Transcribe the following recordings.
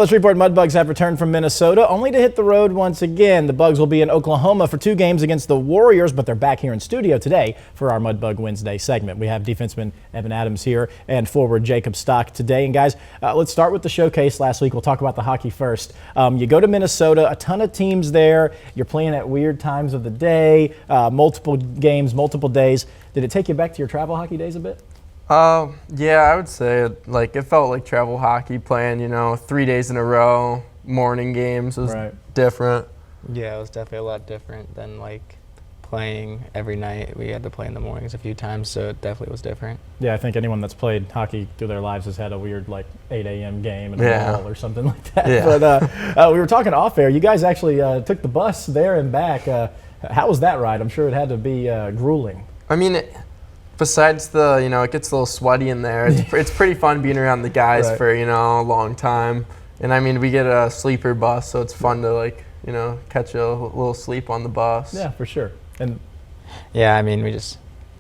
Let's report Mudbugs have returned from Minnesota, only to hit the road once again. The Bugs will be in Oklahoma for 2 games against the Warriors, but they're back here in studio today for our Mudbug Wednesday segment. We have defenseman Evan Adams here and forward Jacob Stock today. And guys, let's start with the showcase last week. We'll talk about the hockey first. You go to Minnesota, a ton of teams there. You're playing at weird times of the day, multiple games, multiple days. Did it take you back to your travel hockey days a bit? Yeah, I would say it felt like travel hockey playing, 3 days in a row, morning games was different. Yeah, it was definitely a lot different than playing every night. We had to play in the mornings a few times, so it definitely was different. Yeah, I think anyone that's played hockey through their lives has had a weird 8 a.m. game in a mall or something like that. Yeah. But we were talking off air. You guys actually took the bus there and back. How was that ride? I'm sure it had to be grueling. I mean, besides it gets a little sweaty in there. It's pretty fun being around the guys for, a long time. And I mean, we get a sleeper bus, so it's fun to catch a little sleep on the bus. Yeah, for sure. And yeah, I mean, we just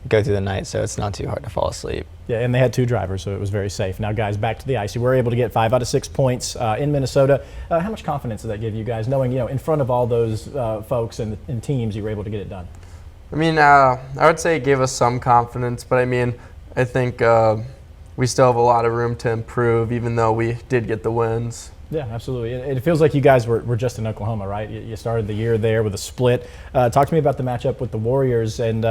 go through the night, so it's not too hard to fall asleep. Yeah, and they had 2 drivers, so it was very safe. Now, guys, back to the ice. You were able to get 5 out of 6 points in Minnesota. How much confidence does that give you guys, knowing, in front of all those folks and teams, you were able to get it done? I mean, I would say it gave us some confidence, but I mean, I think we still have a lot of room to improve, even though we did get the wins. Yeah, absolutely. It feels like you guys were just in Oklahoma, right? You started the year there with a split. Talk to me about the matchup with the Warriors, and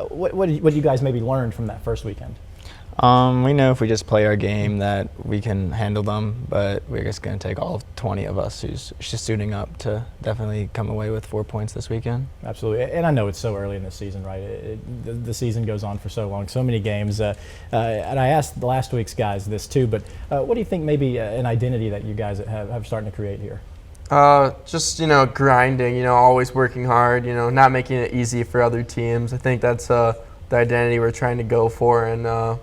what you guys maybe learned from that first weekend. We know if we just play our game that we can handle them, but we're just going to take all 20 of us who's just suiting up to definitely come away with 4 points this weekend. Absolutely. And I know it's so early in the season, right? The season goes on for so long, so many games. And I asked last week's guys this too, but what do you think maybe an identity that you guys have starting to create here? Just, grinding, always working hard, not making it easy for other teams. I think that's the identity we're trying to go for, and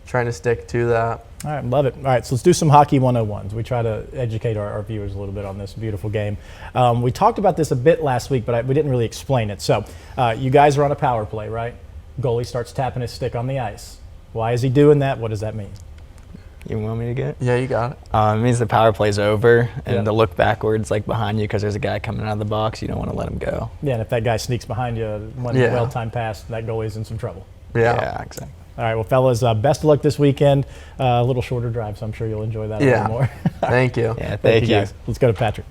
trying to stick to that. All right, love it. All right, so let's do some hockey 101s. We try to educate our viewers a little bit on this beautiful game. We talked about this a bit last week, but we didn't really explain it. So you guys are on a power play, right? Goalie starts tapping his stick on the ice. Why is he doing that? What does that mean? You want me to get it? Yeah, you got it. It means the power play's over, and to look backwards behind you because there's a guy coming out of the box. You don't want to let him go. Yeah, and if that guy sneaks behind you, one well-timed pass, that goalie's in some trouble. Yeah, exactly. All right, well, fellas, best of luck this weekend. A little shorter drive, so I'm sure you'll enjoy that a little more. Thank you. Yeah, thank you. Guys. Let's go to Patrick.